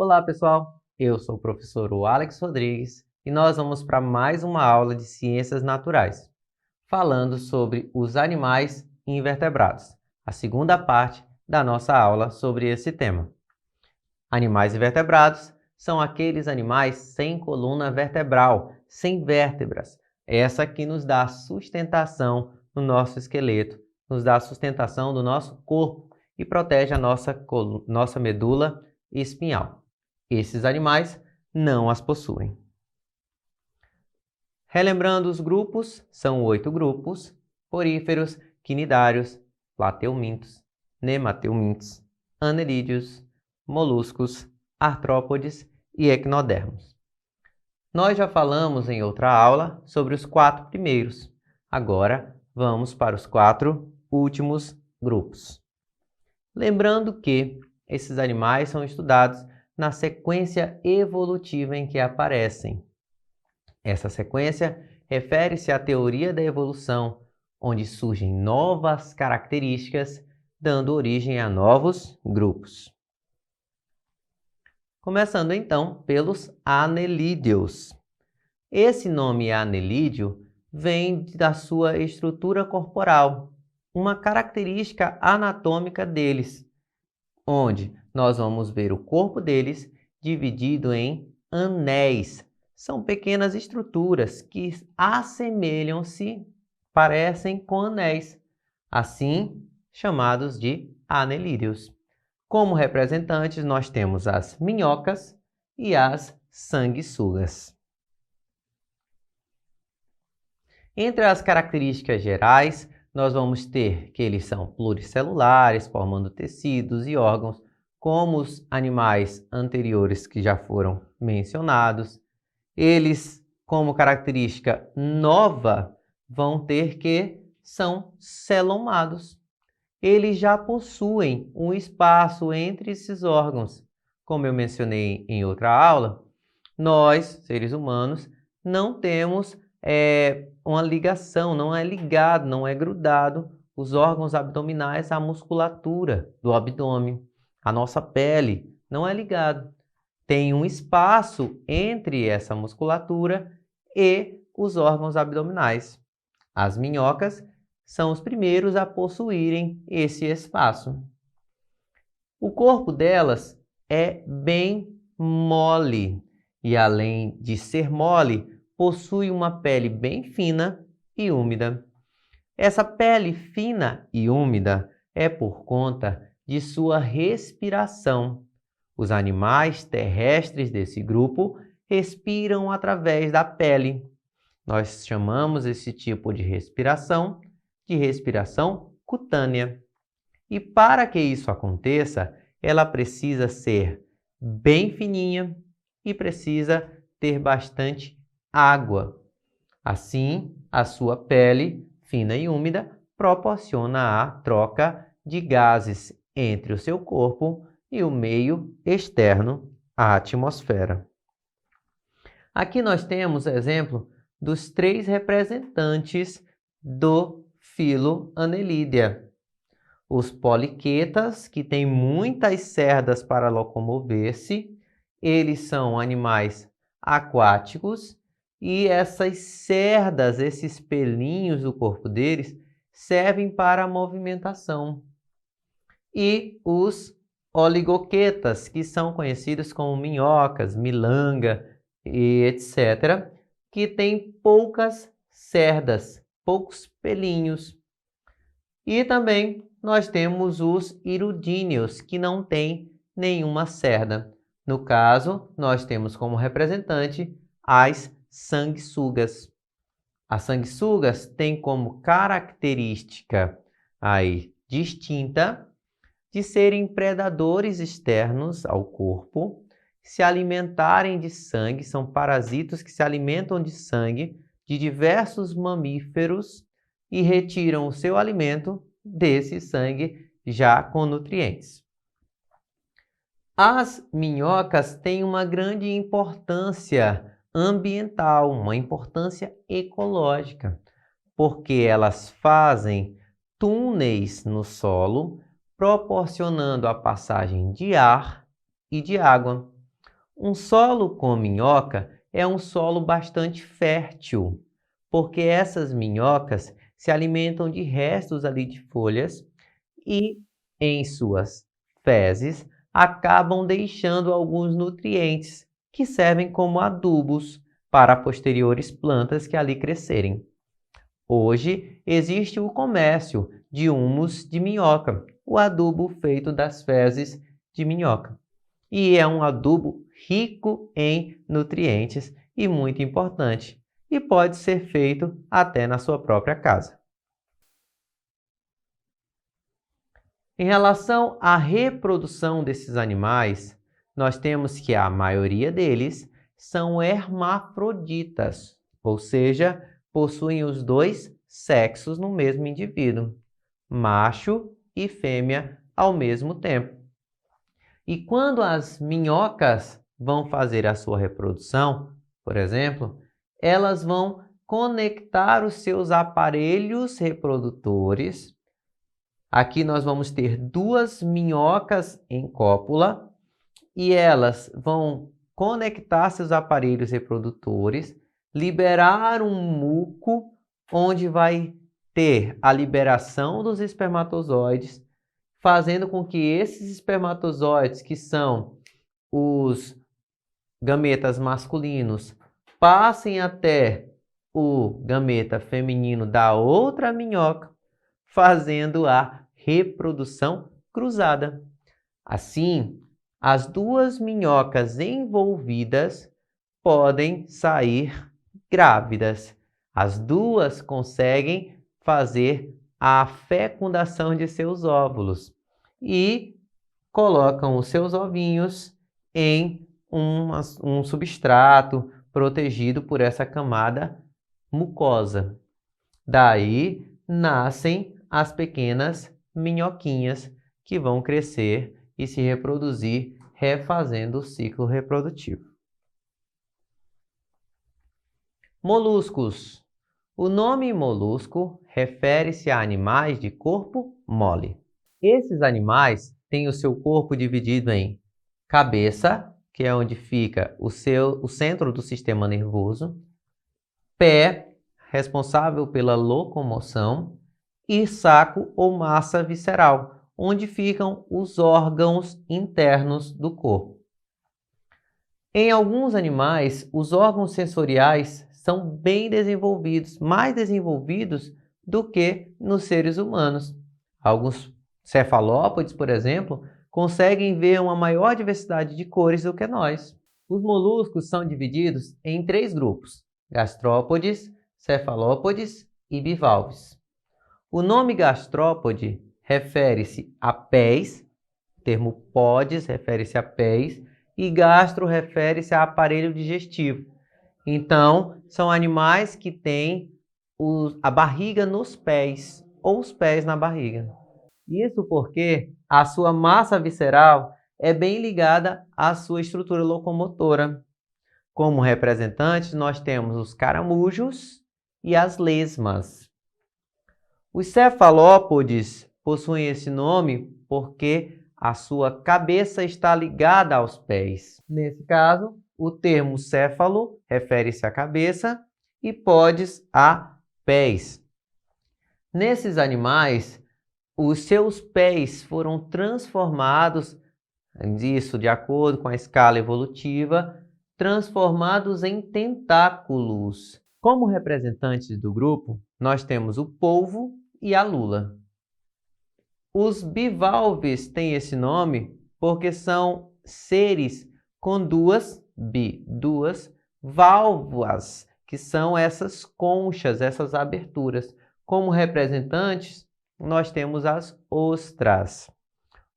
Olá, pessoal! Eu sou o professor Alex Rodrigues e nós vamos para mais uma aula de Ciências Naturais, falando sobre os animais invertebrados, a segunda parte da nossa aula sobre esse tema. Animais invertebrados são aqueles animais sem coluna vertebral, sem vértebras. Essa que nos dá sustentação no nosso esqueleto, nos dá sustentação do nosso corpo e protege a nossa medula espinhal. Esses animais não as possuem. Relembrando os grupos, são 8 grupos: poríferos, quinidários, plateumintos, nemateumintos, anelídeos, moluscos, artrópodes e equinodermos. Nós já falamos em outra aula sobre os 4 primeiros. Agora vamos para os 4 últimos grupos. Lembrando que esses animais são estudados na sequência evolutiva em que aparecem. Essa sequência refere-se à teoria da evolução, onde surgem novas características, dando origem a novos grupos. Começando então pelos anelídeos. Esse nome anelídeo vem da sua estrutura corporal, uma característica anatômica deles, onde nós vamos ver o corpo deles dividido em anéis. São pequenas estruturas que assemelham-se, parecem com anéis, assim chamados de anelídeos. Como representantes, nós temos as minhocas e as sanguessugas. Entre as características gerais, nós vamos ter que eles são pluricelulares, formando tecidos e órgãos, como os animais anteriores que já foram mencionados. Eles, como característica nova, vão ter que são celomados. Eles já possuem um espaço entre esses órgãos. Como eu mencionei em outra aula, nós, seres humanos, não temos uma ligação, não é ligado, não é grudado os órgãos abdominais à musculatura do abdômen. A nossa pele não é ligado. Tem um espaço entre essa musculatura e os órgãos abdominais. As minhocas são os primeiros a possuírem esse espaço. O corpo delas é bem mole e, além de ser mole, possui uma pele bem fina e úmida. Essa pele fina e úmida é por conta de sua respiração. Os animais terrestres desse grupo respiram através da pele. Nós chamamos esse tipo de respiração cutânea. E para que isso aconteça, ela precisa ser bem fininha e precisa ter bastante água. Assim, a sua pele fina e úmida proporciona a troca de gases entre o seu corpo e o meio externo, a atmosfera. Aqui nós temos exemplo dos 3 representantes do filo Annelidea. Os poliquetas, que têm muitas cerdas para locomover-se, eles são animais aquáticos e essas cerdas, esses pelinhos do corpo deles, servem para a movimentação. E os oligoquetas, que são conhecidos como minhocas, milanga e etc., que têm poucas cerdas, poucos pelinhos. E também nós temos os hirudíneos, que não têm nenhuma cerda. No caso, nós temos como representante as sanguessugas. As sanguessugas têm como característica aí distinta de serem predadores externos ao corpo, se alimentarem de sangue, são parasitos que se alimentam de sangue de diversos mamíferos e retiram o seu alimento desse sangue já com nutrientes. As minhocas têm uma grande importância ambiental, uma importância ecológica, porque elas fazem túneis no solo, proporcionando a passagem de ar e de água. Um solo com minhoca é um solo bastante fértil, porque essas minhocas se alimentam de restos ali de folhas e, em suas fezes, acabam deixando alguns nutrientes que servem como adubos para posteriores plantas que ali crescerem. Hoje existe o comércio de humus de minhoca, o adubo feito das fezes de minhoca. E é um adubo rico em nutrientes e muito importante, e pode ser feito até na sua própria casa. Em relação à reprodução desses animais, nós temos que a maioria deles são hermafroditas, ou seja, possuem os dois sexos no mesmo indivíduo, macho e fêmea ao mesmo tempo. E quando as minhocas vão fazer a sua reprodução, por exemplo, elas vão conectar os seus aparelhos reprodutores. Aqui nós vamos ter duas minhocas em cópula e elas vão conectar seus aparelhos reprodutores, liberar um muco onde vai ter a liberação dos espermatozoides, fazendo com que esses espermatozoides, que são os gametas masculinos, passem até o gameta feminino da outra minhoca, fazendo a reprodução cruzada. Assim, as duas minhocas envolvidas podem sair grávidas. As duas conseguem fazer a fecundação de seus óvulos e colocam os seus ovinhos em um substrato protegido por essa camada mucosa. Daí nascem as pequenas minhoquinhas que vão crescer e se reproduzir, refazendo o ciclo reprodutivo. Moluscos. O nome molusco refere-se a animais de corpo mole. Esses animais têm o seu corpo dividido em cabeça, que é onde fica o centro do sistema nervoso, pé, responsável pela locomoção, e saco ou massa visceral, onde ficam os órgãos internos do corpo. Em alguns animais, os órgãos sensoriais são bem desenvolvidos, mais desenvolvidos do que nos seres humanos. Alguns cefalópodes, por exemplo, conseguem ver uma maior diversidade de cores do que nós. Os moluscos são divididos em 3 grupos: gastrópodes, cefalópodes e bivalves. O nome gastrópode refere-se a pés, o termo podes refere-se a pés, e gastro refere-se a aparelho digestivo. Então, são animais que têm a barriga nos pés, ou os pés na barriga. Isso porque a sua massa visceral é bem ligada à sua estrutura locomotora. Como representantes, nós temos os caramujos e as lesmas. Os cefalópodes possuem esse nome porque a sua cabeça está ligada aos pés. Nesse caso, o termo céfalo refere-se à cabeça e podes a pés. Nesses animais, os seus pés foram transformados, isso de acordo com a escala evolutiva, transformados em tentáculos. Como representantes do grupo, nós temos o polvo e a lula. Os bivalves têm esse nome porque são seres com duas válvulas, que são essas conchas, essas aberturas. Como representantes, nós temos as ostras.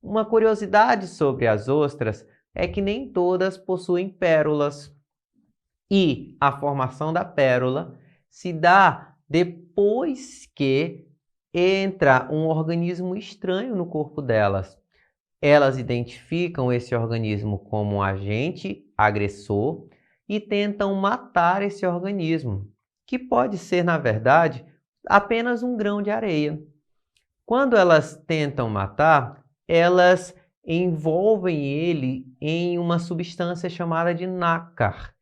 Uma curiosidade sobre as ostras é que nem todas possuem pérolas. E a formação da pérola se dá depois que entra um organismo estranho no corpo delas. Elas identificam esse organismo como um agente agressor e tentam matar esse organismo, que pode ser, na verdade, apenas um grão de areia. Quando elas tentam matar, elas envolvem ele em uma substância chamada de nácar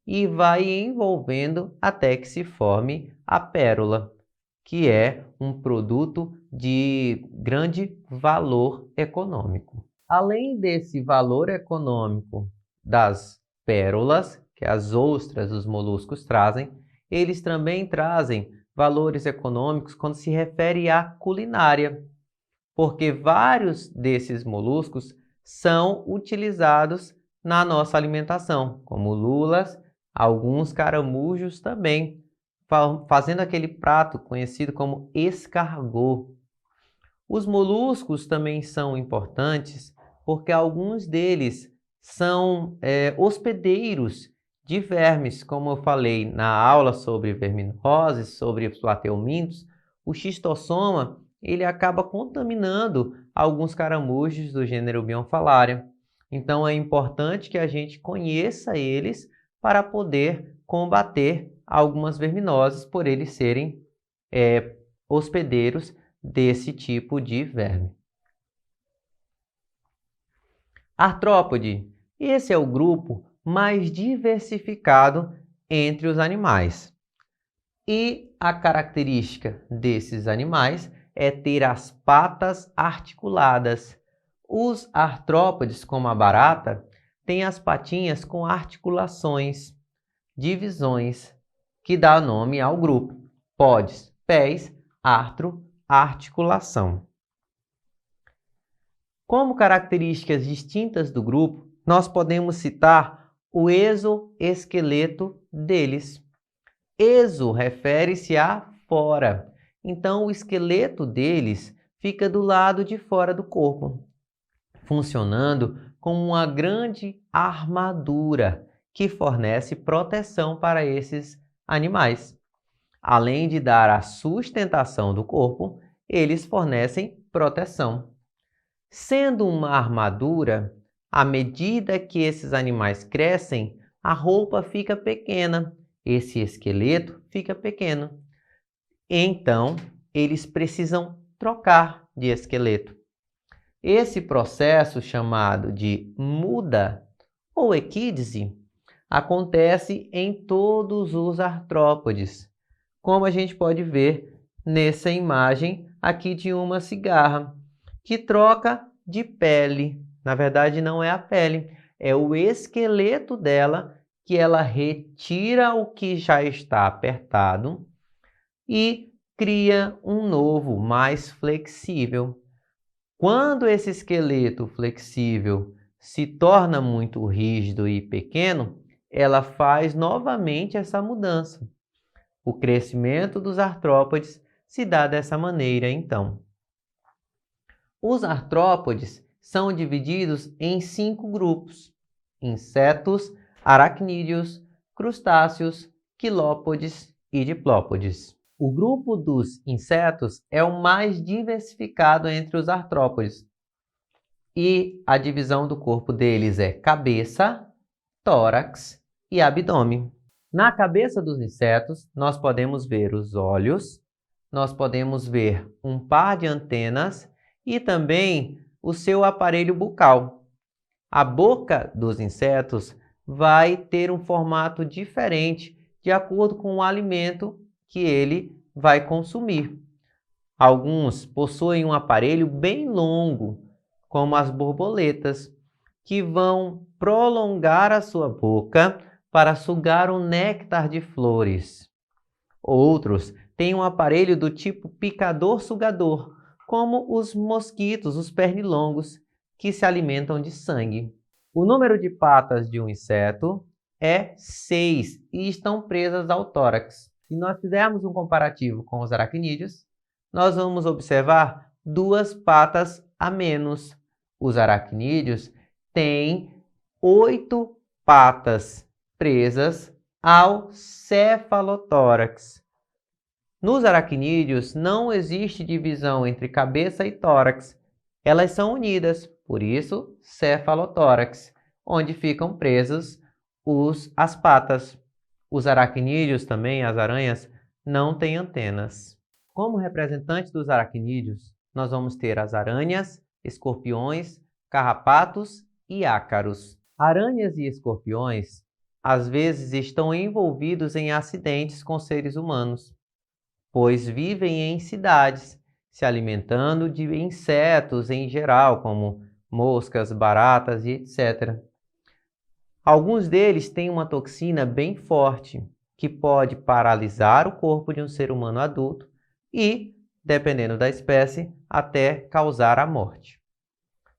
e vai envolvendo até que se forme a pérola, que é um produto de grande valor econômico. Além desse valor econômico das pérolas, que as ostras, os moluscos trazem, eles também trazem valores econômicos quando se refere à culinária, porque vários desses moluscos são utilizados na nossa alimentação, como lulas, alguns caramujos também, fazendo aquele prato conhecido como escargot. Os moluscos também são importantes porque alguns deles são hospedeiros de vermes, como eu falei na aula sobre verminoses, sobre os plateumintos. O xistossoma ele acaba contaminando alguns caramujos do gênero Bionfalaria. Então é importante que a gente conheça eles para poder combater algumas verminoses por eles serem hospedeiros desse tipo de verme. Artrópode. Esse é o grupo mais diversificado entre os animais. E a característica desses animais é ter as patas articuladas. Os artrópodes, como a barata, têm as patinhas com articulações, divisões, que dá nome ao grupo. Podes, pés, artro, articulação. Como características distintas do grupo, nós podemos citar o exoesqueleto deles. Exo refere-se a fora, então o esqueleto deles fica do lado de fora do corpo, funcionando como uma grande armadura que fornece proteção para esses animais. Além de dar a sustentação do corpo, eles fornecem proteção. Sendo uma armadura, à medida que esses animais crescem, a roupa fica pequena, esse esqueleto fica pequeno. Então, eles precisam trocar de esqueleto. Esse processo chamado de muda ou equídese acontece em todos os artrópodes, como a gente pode ver nessa imagem aqui de uma cigarra, que troca de pele. Na verdade, não é a pele, é o esqueleto dela que ela retira o que já está apertado e cria um novo, mais flexível. Quando esse esqueleto flexível se torna muito rígido e pequeno, ela faz novamente essa mudança. O crescimento dos artrópodes se dá dessa maneira, então. Os artrópodes são divididos em 5 grupos: insetos, aracnídeos, crustáceos, quilópodes e diplópodes. O grupo dos insetos é o mais diversificado entre os artrópodes e a divisão do corpo deles é cabeça, tórax e abdômen. Na cabeça dos insetos, nós podemos ver os olhos, nós podemos ver um par de antenas e também o seu aparelho bucal. A boca dos insetos vai ter um formato diferente de acordo com o alimento que ele vai consumir. Alguns possuem um aparelho bem longo, como as borboletas, que vão prolongar a sua boca para sugar o néctar de flores. Outros têm um aparelho do tipo picador-sugador, como os mosquitos, os pernilongos, que se alimentam de sangue. O número de patas de um inseto é 6 e estão presas ao tórax. Se nós fizermos um comparativo com os aracnídeos, nós vamos observar 2 patas a menos. Os aracnídeos têm 8 patas presas ao cefalotórax. Nos aracnídeos não existe divisão entre cabeça e tórax. Elas são unidas, por isso cefalotórax, onde ficam presas as patas. Os aracnídeos também, as aranhas, não têm antenas. Como representantes dos aracnídeos, nós vamos ter as aranhas, escorpiões, carrapatos e ácaros. Aranhas e escorpiões às vezes estão envolvidos em acidentes com seres humanos, pois vivem em cidades, se alimentando de insetos em geral, como moscas, baratas e etc. Alguns deles têm uma toxina bem forte, que pode paralisar o corpo de um ser humano adulto e, dependendo da espécie, até causar a morte.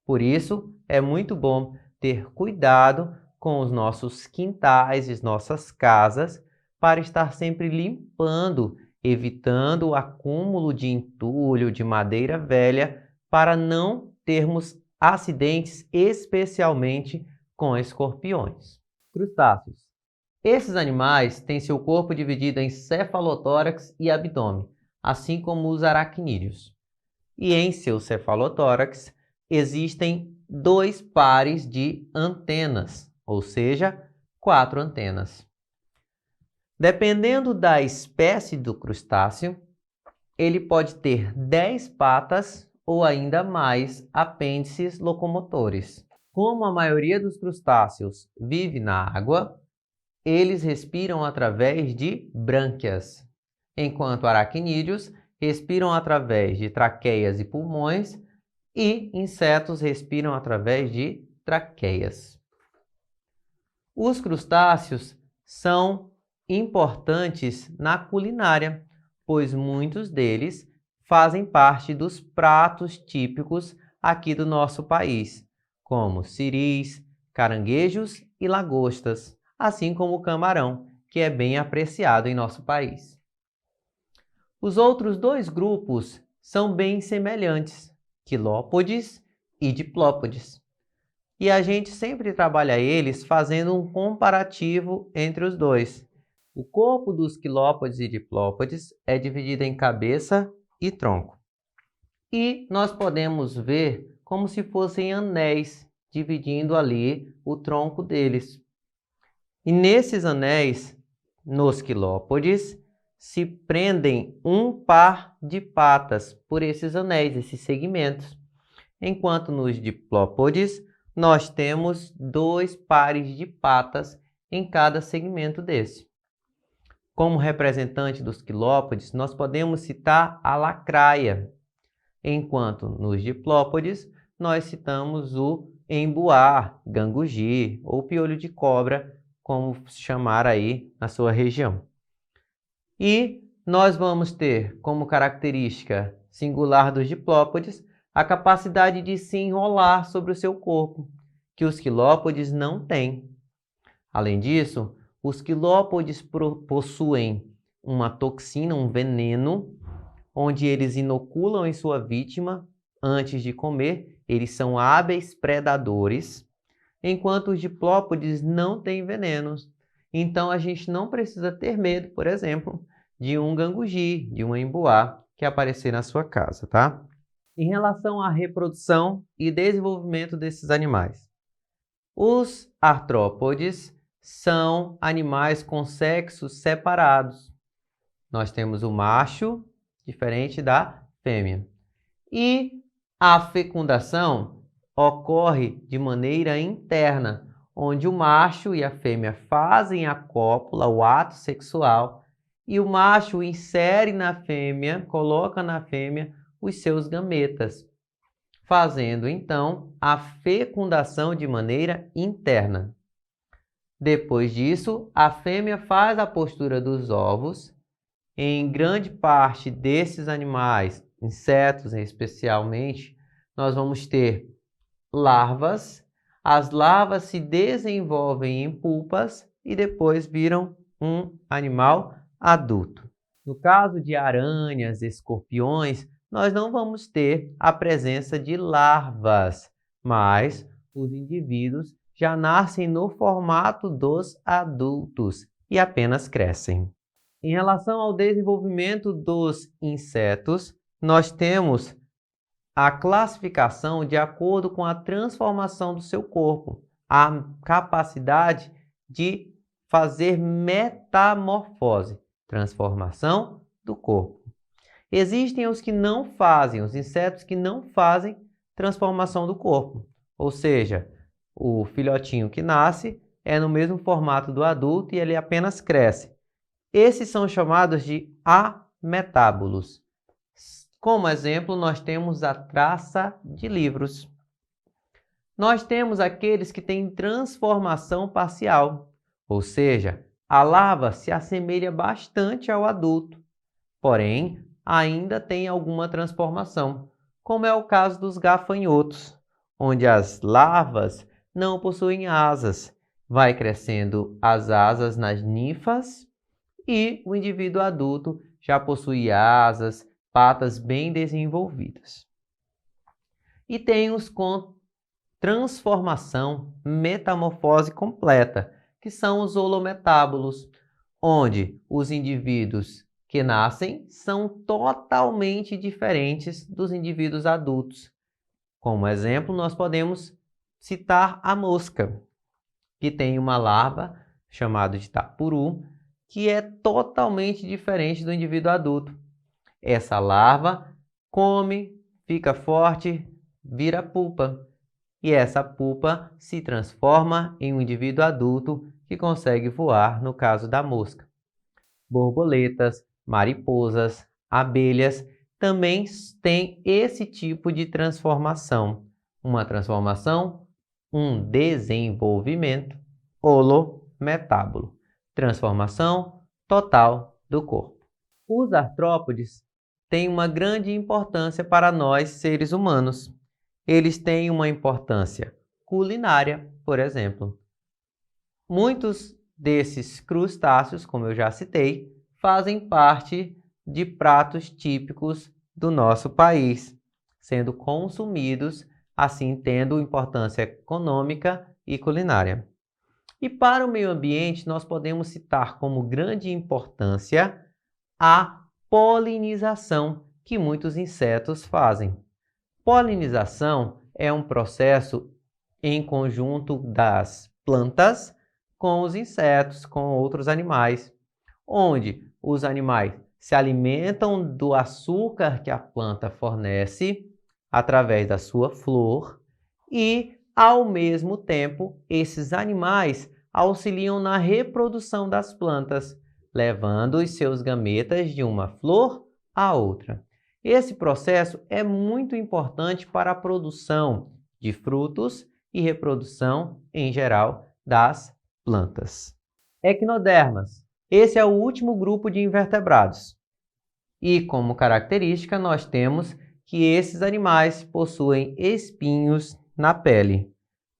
Por isso, é muito bom ter cuidado com os nossos quintais e nossas casas para estar sempre limpando, evitando o acúmulo de entulho, de madeira velha, para não termos acidentes, especialmente com escorpiões. Crustáceos. Esses animais têm seu corpo dividido em cefalotórax e abdômen, assim como os aracnídeos. E em seu cefalotórax existem 2 pares de antenas, ou seja, 4 antenas. Dependendo da espécie do crustáceo, ele pode ter 10 patas ou ainda mais apêndices locomotores. Como a maioria dos crustáceos vive na água, eles respiram através de brânquias, enquanto aracnídeos respiram através de traqueias e pulmões e insetos respiram através de traqueias. Os crustáceos são importantes na culinária, pois muitos deles fazem parte dos pratos típicos aqui do nosso país, como siris, caranguejos e lagostas, assim como o camarão, que é bem apreciado em nosso país. Os outros 2 grupos são bem semelhantes, quilópodes e diplópodes. E a gente sempre trabalha eles fazendo um comparativo entre os 2. O corpo dos quilópodes e diplópodes é dividido em cabeça e tronco. E nós podemos ver como se fossem anéis dividindo ali o tronco deles. E nesses anéis, nos quilópodes, se prendem um par de patas por esses anéis, esses segmentos. Enquanto nos diplópodes, nós temos 2 pares de patas em cada segmento desse. Como representante dos quilópodes, nós podemos citar a lacraia, enquanto nos diplópodes, nós citamos o embuá, gangugi ou piolho de cobra, como chamar aí na sua região. E nós vamos ter como característica singular dos diplópodes a capacidade de se enrolar sobre o seu corpo, que os quilópodes não têm. Além disso, os quilópodes possuem uma toxina, um veneno, onde eles inoculam em sua vítima antes de comer. Eles são hábeis predadores, enquanto os diplópodes não têm venenos. Então, a gente não precisa ter medo, por exemplo, de um gangugi, de um embuá que aparecer na sua casa, tá? Em relação à reprodução e desenvolvimento desses animais, os artrópodes são animais com sexos separados. Nós temos o macho, diferente da fêmea. E a fecundação ocorre de maneira interna, onde o macho e a fêmea fazem a cópula, o ato sexual, e o macho insere na fêmea, coloca na fêmea os seus gametas, fazendo então a fecundação de maneira interna. Depois disso, a fêmea faz a postura dos ovos. Em grande parte desses animais, insetos especialmente, nós vamos ter larvas. As larvas se desenvolvem em pulpas e depois viram um animal adulto. No caso de aranhas, escorpiões, nós não vamos ter a presença de larvas, mas os indivíduos já nascem no formato dos adultos e apenas crescem. Em relação ao desenvolvimento dos insetos, nós temos a classificação de acordo com a transformação do seu corpo, a capacidade de fazer metamorfose, transformação do corpo. Existem os que não fazem, os insetos que não fazem transformação do corpo, ou seja, o filhotinho que nasce é no mesmo formato do adulto e ele apenas cresce. Esses são chamados de ametábulos. Como exemplo, nós temos a traça de livros. Nós temos aqueles que têm transformação parcial, ou seja, a larva se assemelha bastante ao adulto, porém ainda tem alguma transformação, como é o caso dos gafanhotos, onde as larvas não possuem asas, vai crescendo as asas nas ninfas e o indivíduo adulto já possui asas, patas bem desenvolvidas. E tem os com transformação metamorfose completa, que são os holometábulos, onde os indivíduos que nascem são totalmente diferentes dos indivíduos adultos. Como exemplo, nós podemos citar a mosca, que tem uma larva chamada de tapuru, que é totalmente diferente do indivíduo adulto. Essa larva come, fica forte, vira pupa. E essa pupa se transforma em um indivíduo adulto que consegue voar, no caso da mosca. Borboletas, mariposas, abelhas também têm esse tipo de transformação. Uma transformação, um desenvolvimento holometábulo. Transformação total do corpo. Os artrópodes têm uma grande importância para nós, seres humanos. Eles têm uma importância culinária, por exemplo. Muitos desses crustáceos, como eu já citei, fazem parte de pratos típicos do nosso país, sendo consumidos, assim tendo importância econômica e culinária. E para o meio ambiente, nós podemos citar como grande importância a polinização que muitos insetos fazem. Polinização é um processo em conjunto das plantas com os insetos, com outros animais, onde os animais se alimentam do açúcar que a planta fornece através da sua flor e, ao mesmo tempo, esses animais auxiliam na reprodução das plantas, levando os seus gametas de uma flor à outra. Esse processo é muito importante para a produção de frutos e reprodução, em geral, das plantas. Equinodermas. Esse é o último grupo de invertebrados. E, como característica, nós temos que esses animais possuem espinhos na pele.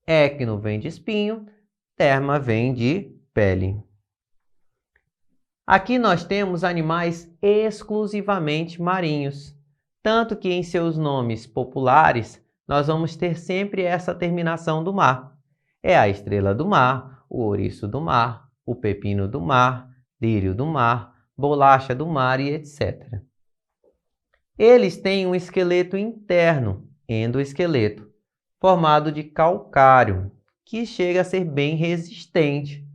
Equino vem de espinho, derma vem de pele. Aqui nós temos animais exclusivamente marinhos, tanto que em seus nomes populares nós vamos ter sempre essa terminação do mar. É a estrela do mar, o ouriço do mar, o pepino do mar, lírio do mar, bolacha do mar e etc. Eles têm um esqueleto interno, endoesqueleto, formado de calcário, que chega a ser bem resistente,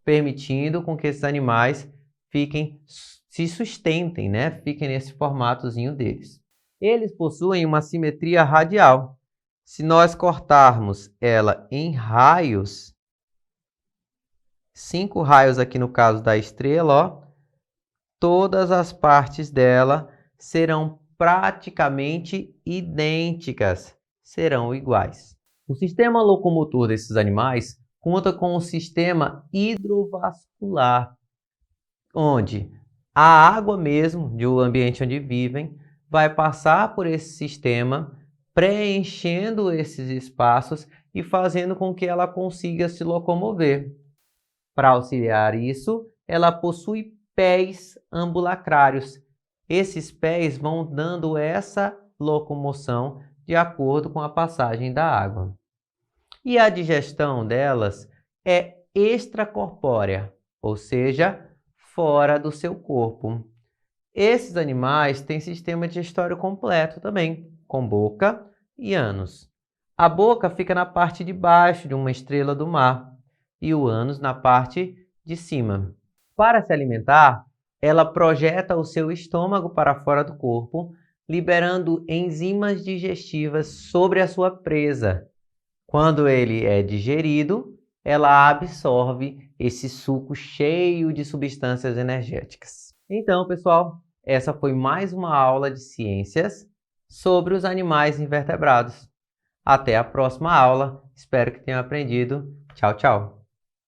permitindo com que esses animais se sustentem, né? Fiquem nesse formatozinho deles. Eles possuem uma simetria radial. Se nós cortarmos ela em raios, 5 raios aqui no caso da estrela, ó, todas as partes dela serão praticamente idênticas, serão iguais. O sistema locomotor desses animais conta com um sistema hidrovascular, onde a água mesmo do ambiente onde vivem vai passar por esse sistema, preenchendo esses espaços e fazendo com que ela consiga se locomover. Para auxiliar isso, ela possui pés ambulacrários. Esses pés vão dando essa locomoção de acordo com a passagem da água. E a digestão delas é extracorpórea, ou seja, fora do seu corpo. Esses animais têm sistema digestório completo também, com boca e ânus. A boca fica na parte de baixo de uma estrela do mar e o ânus na parte de cima. Para se alimentar, ela projeta o seu estômago para fora do corpo, liberando enzimas digestivas sobre a sua presa. Quando ele é digerido, ela absorve esse suco cheio de substâncias energéticas. Então, pessoal, essa foi mais uma aula de ciências sobre os animais invertebrados. Até a próxima aula. Espero que tenham aprendido. Tchau, tchau.